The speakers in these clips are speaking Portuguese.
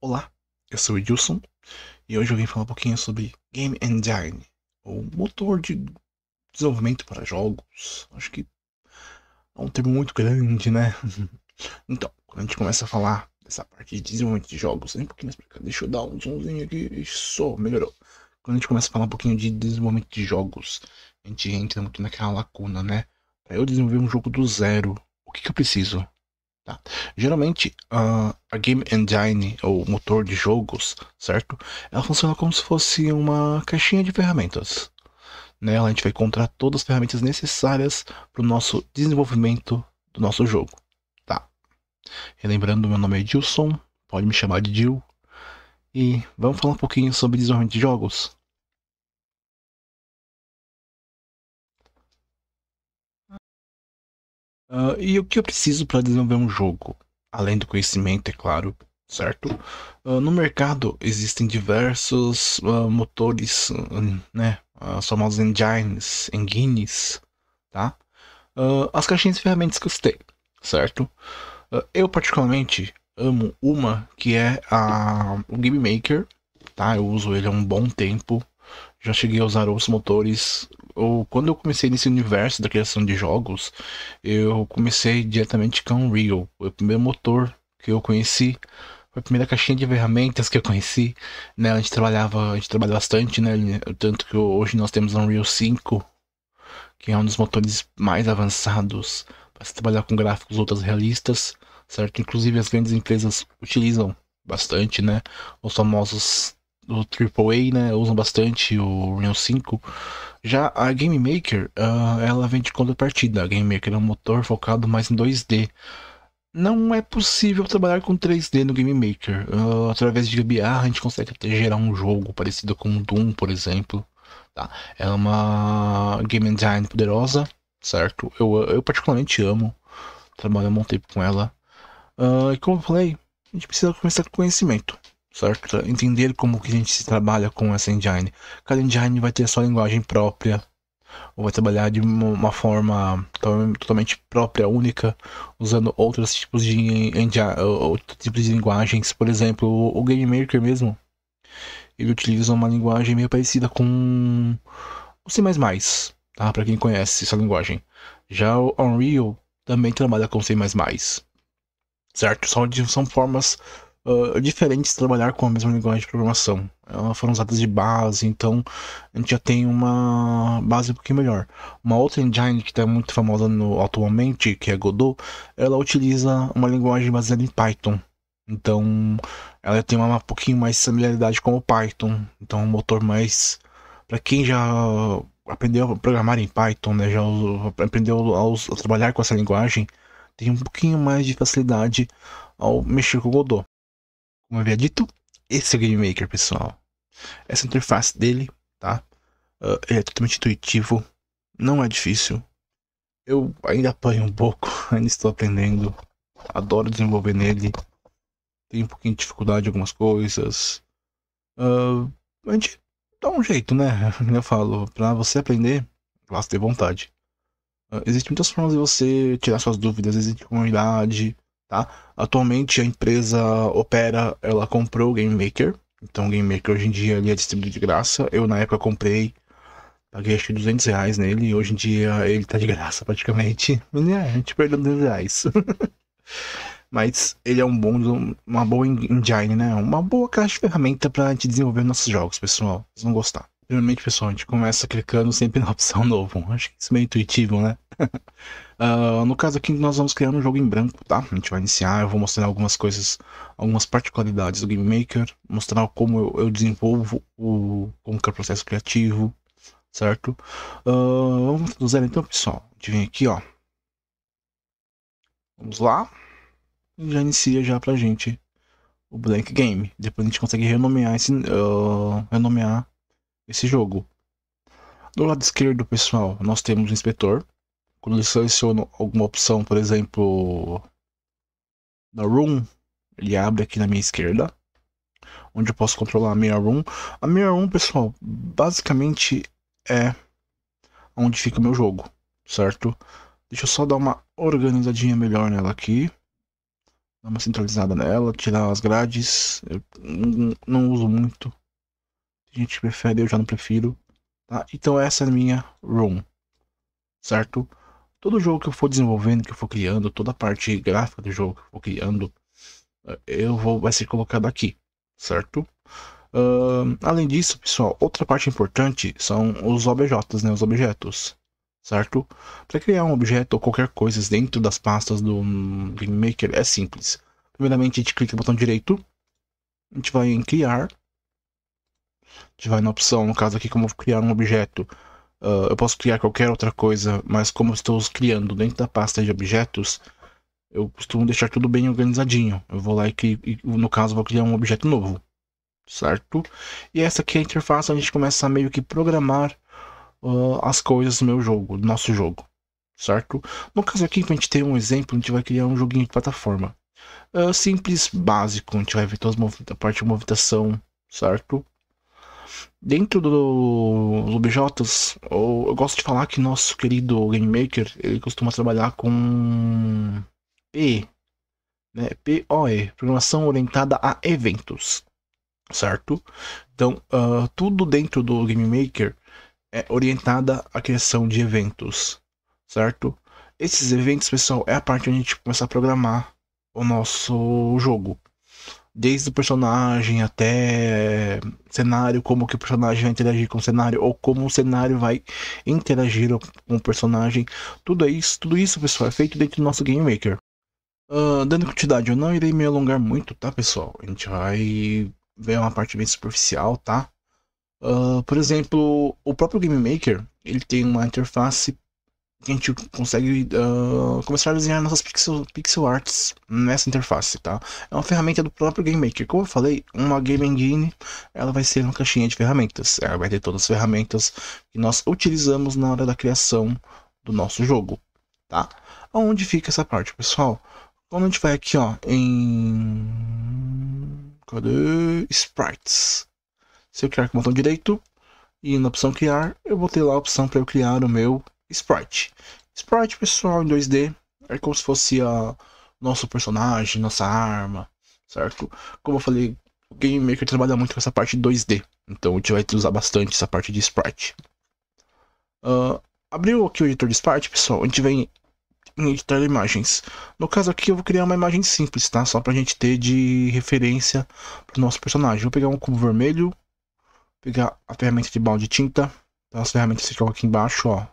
Olá, eu sou o Edilson e hoje eu vim falar um pouquinho sobre Game Engine, ou motor de desenvolvimento para jogos. Acho que é um termo muito grande, né? Então, quando a gente começa a falar dessa parte de desenvolvimento de jogos, um pouquinho mais pra cá, deixa eu dar um zoomzinho aqui, isso, melhorou. Quando a gente começa a falar um pouquinho de desenvolvimento de jogos, a gente entra muito naquela lacuna, né? Para eu desenvolver um jogo do zero, o que eu preciso? Tá. Geralmente, a Game Engine, ou motor de jogos, certo? Ela funciona como se fosse uma caixinha de ferramentas. Nela a gente vai encontrar todas as ferramentas necessárias para o nosso desenvolvimento do nosso jogo. Tá. Relembrando, meu nome é Edilson, pode me chamar de Dil. E vamos falar um pouquinho sobre desenvolvimento de jogos. E o que eu preciso para desenvolver um jogo? Além do conhecimento, é claro, certo? No mercado existem diversos motores, né? Os famosos engines, tá? As caixinhas de ferramentas que eu citei, certo? Eu particularmente amo uma que é o Game Maker, tá? Eu uso ele há um bom tempo. Já cheguei a usar outros motores. Quando eu comecei nesse universo da criação de jogos, eu comecei diretamente com o Unreal. Foi o primeiro motor que eu conheci. Foi a primeira caixinha de ferramentas que eu conheci. Né? A gente trabalha bastante, né? Tanto que hoje nós temos o Unreal 5, que é um dos motores mais avançados para se trabalhar com gráficos ultra realistas, certo? Inclusive as grandes empresas utilizam bastante, né? Os famosos do AAA, né? Usam bastante o Unreal 5. Já a Game Maker, ela vem de contrapartida. A Game Maker é um motor focado mais em 2D. Não é possível trabalhar com 3D no Game Maker. Através de gambiarra, a gente consegue até gerar um jogo parecido com o Doom, por exemplo. Tá? É uma game engine poderosa, certo? Eu particularmente amo. Trabalho há um bom tempo com ela. E como eu falei, a gente precisa começar com conhecimento, certo? Entender como que a gente se trabalha com essa engine. Cada engine vai ter a sua linguagem própria, ou vai trabalhar de uma forma totalmente própria, única, usando outros tipos de outros tipos de linguagens. Por exemplo, o Game Maker mesmo, ele utiliza uma linguagem meio parecida com o C++, tá? Para quem conhece essa linguagem. Já o Unreal também trabalha com C++, certo? São formas diferentes de trabalhar com a mesma linguagem de programação. Elas foram usadas de base, então a gente já tem uma base um pouquinho melhor. Uma outra engine que está muito famosa atualmente, que é Godot, ela utiliza uma linguagem baseada em Python. Então ela tem uma pouquinho mais de familiaridade com o Python. Então é um motor mais para quem já aprendeu a programar em Python, né, já aprendeu a trabalhar com essa linguagem, tem um pouquinho mais de facilidade ao mexer com o Godot. Como eu havia dito, esse é o Game Maker, pessoal. Essa interface dele, tá? Ele é totalmente intuitivo, não é difícil. Eu ainda apanho um pouco, ainda estou aprendendo. Adoro desenvolver nele. Tenho um pouquinho de dificuldade em algumas coisas. A gente dá um jeito, né? Eu falo, pra você aprender, basta ter vontade. Existem muitas formas de você tirar suas dúvidas, existe comunidade, tá? Atualmente a empresa opera, ela comprou o Game Maker, então o Game Maker hoje em dia ele é distribuído de graça. Eu na época comprei, paguei acho que R$ 200 nele, e hoje em dia ele tá de graça praticamente. A gente perdeu R$ 200. Mas ele é uma boa engine, né? Uma boa caixa de ferramenta pra gente desenvolver nossos jogos, pessoal. Vocês vão gostar. Primeiramente, pessoal, a gente começa clicando sempre na opção novo. Acho que isso é meio intuitivo, né? No caso aqui, nós vamos criar um jogo em branco, tá? A gente vai iniciar, eu vou mostrar algumas coisas, algumas particularidades do Game Maker, mostrar como eu desenvolvo como que é o processo criativo, certo? Vamos do zero então, pessoal. A gente vem aqui, ó. Vamos lá. E já inicia já pra gente o Blank Game. Depois a gente consegue renomear esse jogo. Do lado esquerdo, pessoal, nós temos o inspetor. Quando eu seleciono alguma opção, por exemplo, da Room, ele abre aqui na minha esquerda, onde eu posso controlar a Mirror Room. A Mirror Room, pessoal, basicamente é onde fica o meu jogo, certo? Deixa eu só dar uma organizadinha melhor nela aqui. dar uma centralizada nela, tirar as grades. Eu não uso muito. Tem gente que prefere, eu já não prefiro. Tá? Então essa é a minha ROM, certo? Todo jogo que eu for desenvolvendo, que eu for criando, toda a parte gráfica do jogo que eu for criando, vai ser colocado aqui, certo? Além disso, pessoal, outra parte importante são os OBJs, né? Os objetos, certo? Para criar um objeto ou qualquer coisa dentro das pastas do Game Maker é simples. Primeiramente, a gente clica no botão direito, a gente vai em criar, a gente vai na opção, no caso aqui, como criar um objeto. Eu posso criar qualquer outra coisa, mas como eu estou criando dentro da pasta de objetos, eu costumo deixar tudo bem organizadinho. Eu vou lá e no caso, vou criar um objeto novo, certo? E essa aqui é a interface onde a gente começa a meio que programar as coisas do meu jogo, do nosso jogo, certo? No caso aqui, para a gente ter um exemplo, a gente vai criar um joguinho de plataforma. Simples, básico, a gente vai ver toda a parte de movimentação, certo? Dentro dos objetos, eu gosto de falar que nosso querido Game Maker, ele costuma trabalhar com PE, né? POE, Programação Orientada a Eventos, certo? Então, tudo dentro do Game Maker é orientada à criação de eventos, certo? Esses eventos, pessoal, é a parte onde a gente começa a programar o nosso jogo. Desde o personagem até cenário, como que o personagem vai interagir com o cenário, ou como o cenário vai interagir com o personagem. Tudo isso, pessoal, é feito dentro do nosso Game Maker. Dando continuidade, eu não irei me alongar muito, tá, pessoal? A gente vai ver uma parte bem superficial, tá? Por exemplo, o próprio Game Maker, ele tem uma interface que a gente consegue começar a desenhar nossas pixel arts nessa interface, tá? É uma ferramenta do próprio Game Maker. Como eu falei, uma Game Engine, ela vai ser uma caixinha de ferramentas. Ela vai ter todas as ferramentas que nós utilizamos na hora da criação do nosso jogo, tá? Onde fica essa parte, pessoal? Quando a gente vai aqui, ó, em... Cadê? Sprites. Se eu clicar com o botão direito e na opção criar, eu vou ter lá a opção para eu criar o meu sprite. Sprite, pessoal, em 2D é como se fosse nosso personagem, nossa arma, certo? Como eu falei, o Game Maker trabalha muito com essa parte 2D, então a gente vai usar bastante essa parte de sprite. Abriu aqui o editor de sprite, pessoal, a gente vem em editar imagens. No caso aqui eu vou criar uma imagem simples, tá? Só pra gente ter de referência pro nosso personagem. Vou pegar um cubo vermelho, pegar a ferramenta de balde de tinta, tá? As ferramentas ficam aqui embaixo, ó.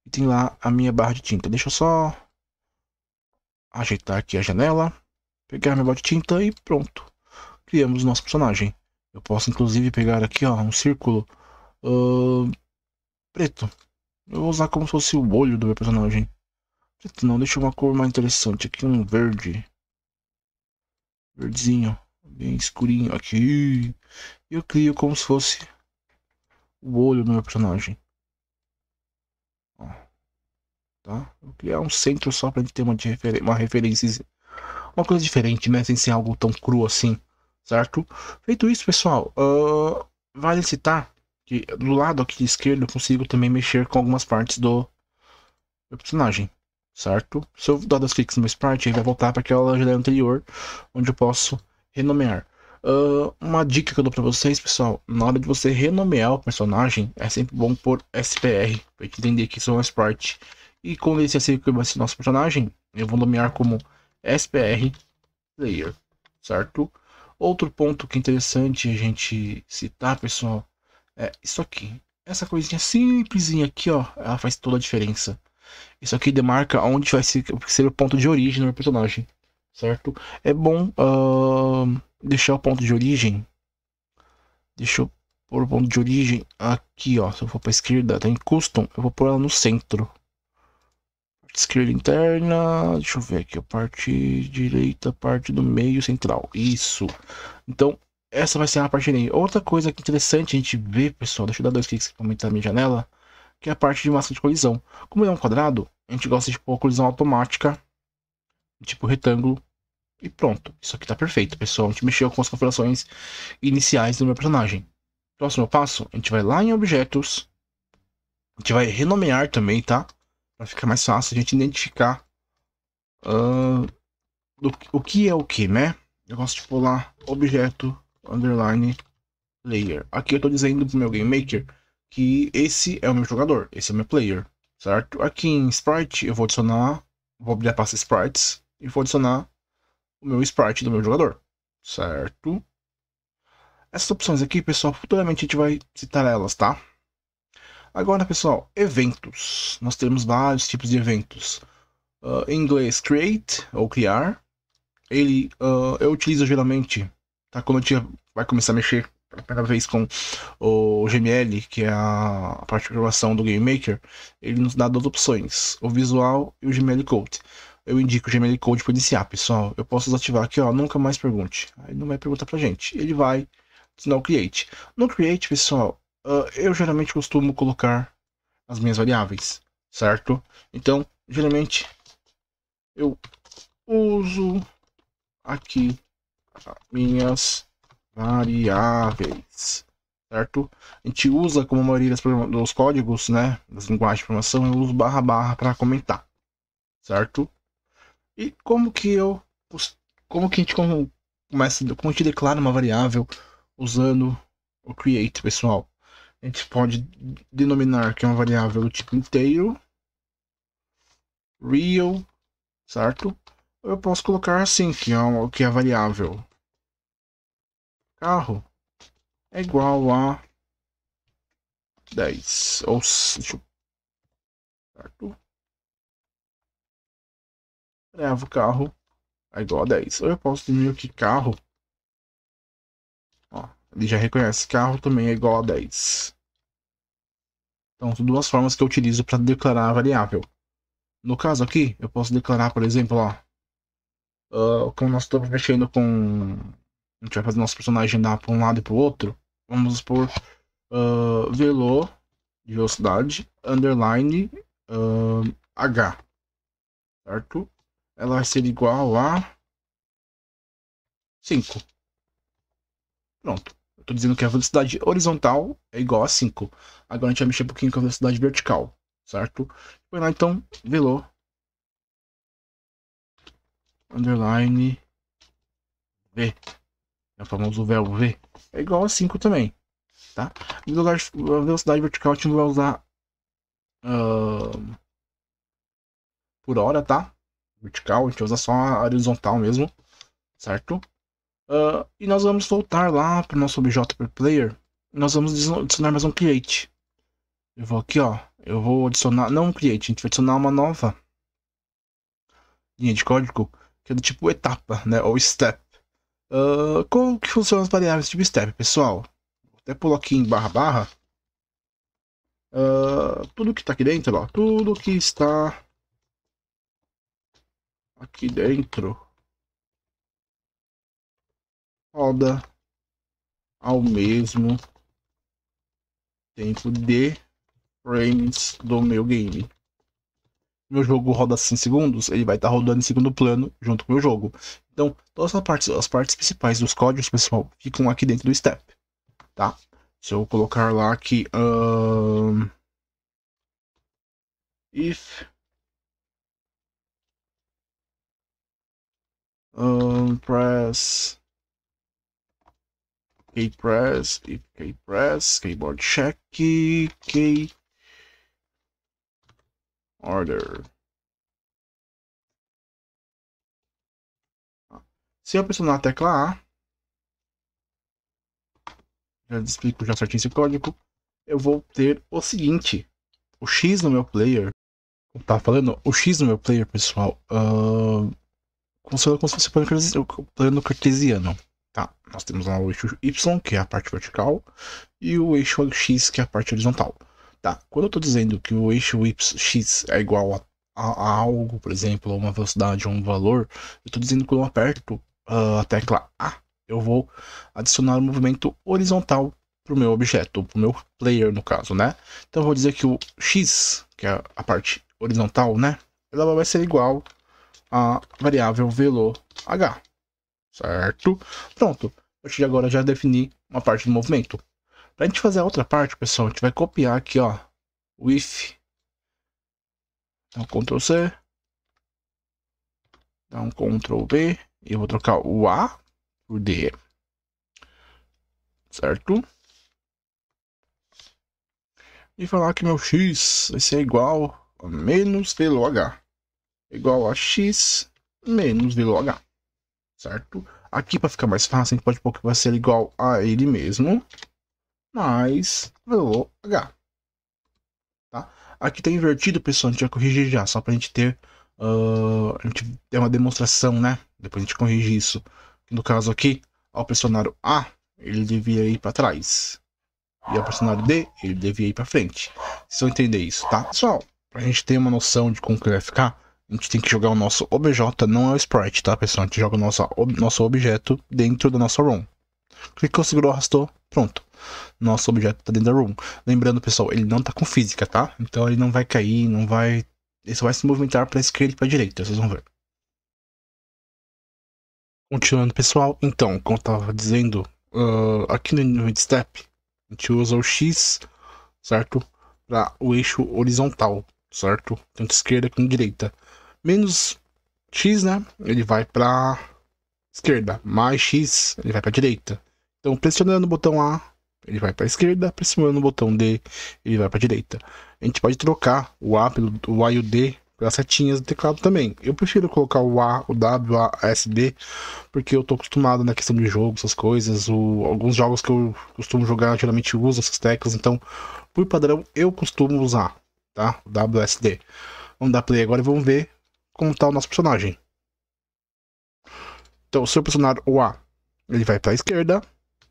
E tem lá a minha barra de tinta. Deixa eu só ajeitar aqui a janela, pegar minha balde de tinta e pronto. Criamos o nosso personagem. Eu posso inclusive pegar aqui, ó, um círculo preto. Eu vou usar como se fosse o olho do meu personagem. Preto não, deixa uma cor mais interessante. Aqui um verde. Verdezinho. Bem escurinho aqui. E eu crio como se fosse o olho do meu personagem. Ó, tá? Vou criar um centro só pra gente ter uma referência. Uma coisa diferente, né? Sem ser algo tão cru assim. Certo? Feito isso, pessoal. Vale citar que do lado aqui esquerdo eu consigo também mexer com algumas partes do meu personagem. Certo? Se eu dar 2 cliques no meu sprite, ele vai voltar para aquela janela anterior, onde eu posso renomear. Uma dica que eu dou para vocês, pessoal, na hora de você renomear o personagem, é sempre bom pôr SPR, para gente entender que isso é um sprite. E quando esse assim que vai ser nosso personagem, eu vou nomear como SPR Player, certo? Outro ponto que é interessante a gente citar, pessoal, é isso aqui. Essa coisinha simplesinha aqui, ó, ela faz toda a diferença. Isso aqui demarca onde vai ser o ponto de origem do meu personagem, certo? É bom deixar o ponto de origem. Deixa eu pôr o ponto de origem aqui, ó. Se eu for para esquerda, tá em custom, eu vou pôr ela no centro. Parte esquerda interna, deixa eu ver aqui, a parte direita, parte do meio central. Isso. Então, essa vai ser a parte dele. Outra coisa que é interessante a gente ver, pessoal, deixa eu dar 2 cliques para aumentar a minha janela, que é a parte de massa de colisão. Como ele é um quadrado, a gente gosta de pôr colisão automática, tipo retângulo, e pronto. Isso aqui tá perfeito, pessoal. A gente mexeu com as configurações iniciais do meu personagem. Próximo passo, a gente vai lá em objetos, a gente vai renomear também, tá? Para ficar mais fácil a gente identificar o que é o que, né? Eu gosto de pular objeto, underline, player. Aqui eu tô dizendo pro meu Game Maker que esse é o meu jogador, esse é o meu player, certo? Aqui em Sprite eu vou adicionar, vou abrir a pasta Sprites e vou adicionar o meu Sprite do meu jogador, certo? Essas opções aqui, pessoal, futuramente a gente vai citar elas, tá? Agora, pessoal, eventos. Nós temos vários tipos de eventos. Em inglês, create, ou criar. Ele, eu utilizo geralmente, tá? Quando a gente vai começar a mexer pela primeira vez com o GML, que é a parte de programação do Game Maker, ele nos dá duas opções, o visual e o GML Code. Eu indico o GML Code para iniciar, pessoal. Eu posso desativar aqui, ó, nunca mais pergunte. Aí não vai perguntar pra gente. Ele vai ensinar o Create. No Create, pessoal, eu geralmente costumo colocar as minhas variáveis, certo? Então, geralmente, eu uso aqui minhas variáveis, certo? A gente usa, como a maioria dos códigos, né, das linguagens de programação, eu uso barra barra para comentar, certo? E como que a gente começa, como a gente declara uma variável usando o create, pessoal? A gente pode denominar que é uma variável do tipo inteiro, real, certo? Eu posso colocar assim, que é a variável carro é igual a 10. Ou deixa eu, certo? Variável carro é igual a 10. Ou eu posso definir que carro, ó, ele já reconhece carro também é igual a 10. Então, são duas formas que eu utilizo para declarar a variável. No caso aqui, eu posso declarar, por exemplo, ó, como nós estamos mexendo com. A gente vai fazer nosso personagem andar para um lado e para o outro. Vamos por velo de velocidade, underline H, certo? Ela vai ser igual a 5. Pronto. Eu tô dizendo que a velocidade horizontal é igual a 5. Agora a gente vai mexer um pouquinho com a velocidade vertical, certo? Foi lá então, velo, underline V, é o famoso verbo V, é igual a 5 também, tá? A velocidade vertical a gente não vai usar por hora, tá? Vertical, a gente usa só a horizontal mesmo, certo? E nós vamos voltar lá para o nosso objeto per player. Nós vamos adicionar mais um create. Eu vou aqui, ó. Eu vou adicionar, não um create, a gente vai adicionar uma nova linha de código que é do tipo etapa, né? Ou step. Como que funcionam as variáveis tipo step, pessoal? Vou até pular aqui em barra barra. Tudo que está aqui dentro, ó. Tudo que está aqui dentro roda ao mesmo tempo de frames do meu game. Meu jogo roda 100 segundos, ele vai estar rodando em segundo plano junto com o meu jogo. Então, todas as partes principais dos códigos, pessoal, ficam aqui dentro do step, tá? Se eu colocar lá aqui, if press kpress, if kpress, keyboard check, key order. Se eu pressionar a tecla A, já explico já certinho esse código, eu vou ter o seguinte: o X no meu player, como tava falando, o X no meu player, pessoal, funciona como se fosse o plano cartesiano. Tá, nós temos lá o eixo Y, que é a parte vertical, e o eixo X, que é a parte horizontal. Tá, quando eu estou dizendo que o eixo X é igual a algo, por exemplo, a uma velocidade ou um valor, eu estou dizendo que quando eu aperto a tecla A, eu vou adicionar um movimento horizontal para o meu objeto, para o meu player, no caso, né? Então eu vou dizer que o X, que é a parte horizontal, né? Ela vai ser igual a variável velo h, certo? Pronto, eu agora já defini uma parte do movimento. Para a gente fazer a outra parte, pessoal, a gente vai copiar aqui, ó, o if. Então, Ctrl C, Então, Ctrl V. E eu vou trocar o A por D. Certo? E falar que meu X vai ser igual a menos velo H. Igual a X menos velo H. Certo? Aqui, para ficar mais fácil, a gente pode pôr que vai ser igual a ele mesmo, mais velo H. Tá? Aqui tá invertido, pessoal, a gente vai corrigir já, só pra gente ter, a gente ter uma demonstração, né? Depois a gente corrige isso. No caso aqui, ao pressionar o A, ele devia ir para trás. E ao pressionar o D, ele devia ir para frente. Vocês vão entender isso, tá? Pessoal, pra gente ter uma noção de como que vai ficar, a gente tem que jogar o nosso OBJ, não é o sprite, tá, pessoal? A gente joga o nosso objeto dentro da nossa ROM. Clicou, segurou, arrastou, pronto. Nosso objeto está dentro da ROM. Lembrando, pessoal, ele não está com física, tá? Então ele não vai cair, não vai... Ele só vai se movimentar para a esquerda e para a direita, vocês vão ver. Continuando, pessoal. Então, como eu estava dizendo, aqui no Invent Step, a gente usa o X, certo? Para o eixo horizontal, certo? Tanto esquerda como direita. Menos X, né? Ele vai para esquerda. Mais X, ele vai para direita. Então, pressionando o botão A, ele vai para a esquerda, pressionando o botão D, ele vai para a direita. A gente pode trocar o A pelo o A e o D pelas setinhas do teclado também. Eu prefiro colocar o A, o W, A, S, D, porque eu tô acostumado na questão de jogo, essas coisas. Alguns jogos que eu costumo jogar, geralmente uso essas teclas, então, por padrão, eu costumo usar, tá? O W, S, D. Vamos dar play agora e vamos ver como tá o nosso personagem. Então, se eu pressionar o A, ele vai para a esquerda.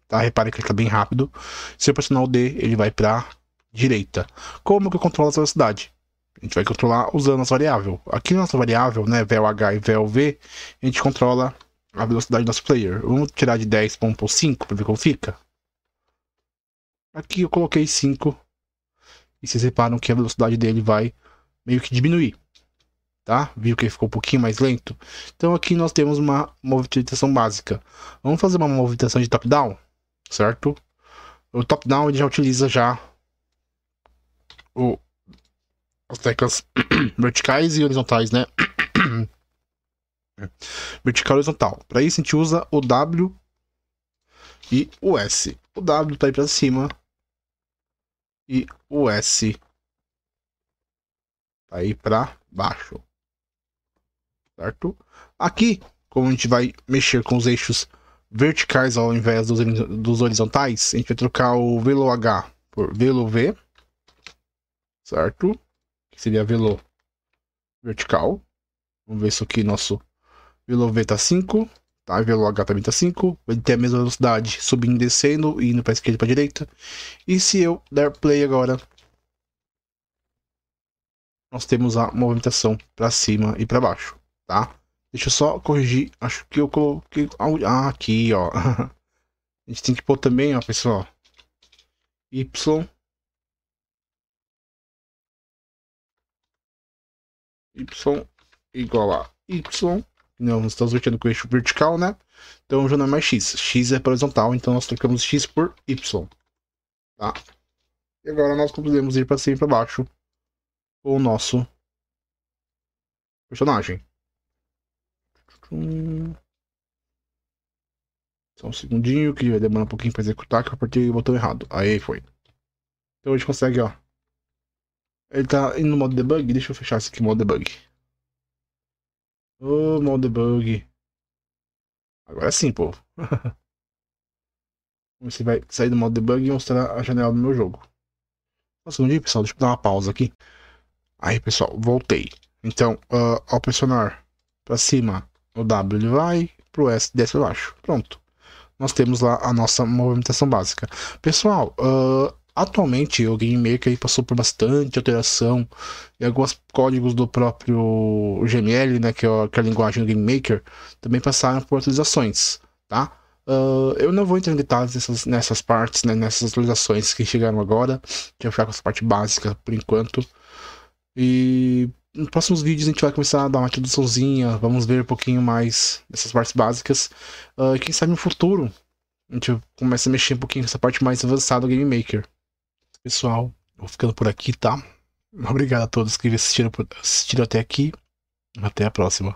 Tá? Repare que ele tá bem rápido. Se eu pressionar o D, ele vai para direita. Como que eu controlo essa velocidade? A gente vai controlar usando as variáveis. Aqui na nossa variável, né, vel H e vel V, a gente controla a velocidade do nosso player. Vamos tirar de 10 para 1.5 para ver como fica. Aqui eu coloquei 5. E vocês reparam que a velocidade dele vai meio que diminuir. Tá? Viu que ele ficou um pouquinho mais lento? Então aqui nós temos uma movimentação básica. Vamos fazer uma movimentação de top-down, certo? O top-down ele já utiliza já as teclas verticais e horizontais, né? Vertical e horizontal. Para isso a gente usa o W e o S. O W para ir para cima e o S para ir para baixo. Certo? Aqui, como a gente vai mexer com os eixos verticais ao invés dos horizontais, a gente vai trocar o velo H por velo V, certo? Que seria velo vertical. Vamos ver isso aqui, nosso velo V tá 5, tá? Velo H também tá 5. Ele tem a mesma velocidade subindo e descendo, indo para esquerda e para direita. E se eu der play agora, nós temos a movimentação para cima e para baixo, tá? Deixa eu só corrigir, acho que eu coloquei... Ah, aqui, ó. A gente tem que pôr também, ó, pessoal. Y igual a Y. Não, nós estamos mexendo com o eixo vertical, né? Então já não é mais X. X é para horizontal, então nós trocamos X por Y. Tá? E agora nós podemos ir para cima e para baixo com o nosso personagem. Só um segundinho que vai demorar um pouquinho para executar, que eu apertei o botão errado. Aí foi. Então a gente consegue, ó. Ele tá indo no modo debug. Deixa eu fechar esse aqui, modo debug. Ô, modo debug. Agora sim, pô. Você vai sair do modo debug e mostrar a janela do meu jogo. Só um segundinho, pessoal. Deixa eu dar uma pausa aqui. Aí, pessoal, voltei. Então, ao pressionar para cima o W, ele vai. Pro S, desce para baixo. Pronto. Nós temos lá a nossa movimentação básica. Pessoal, atualmente o Game Maker passou por bastante alteração e alguns códigos do próprio GML, né, que é a linguagem do Game Maker, também passaram por atualizações, tá? Eu não vou entrar em detalhes nessas partes, né, nessas atualizações que chegaram agora, que eu vou ficar com essa parte básica por enquanto. E nos próximos vídeos a gente vai começar a dar uma introduçãozinha, vamos ver um pouquinho mais dessas partes básicas. Quem sabe no futuro a gente começa a mexer um pouquinho nessa parte mais avançada do Game Maker. Pessoal, vou ficando por aqui, tá? Obrigado a todos que assistiram até aqui. Até a próxima.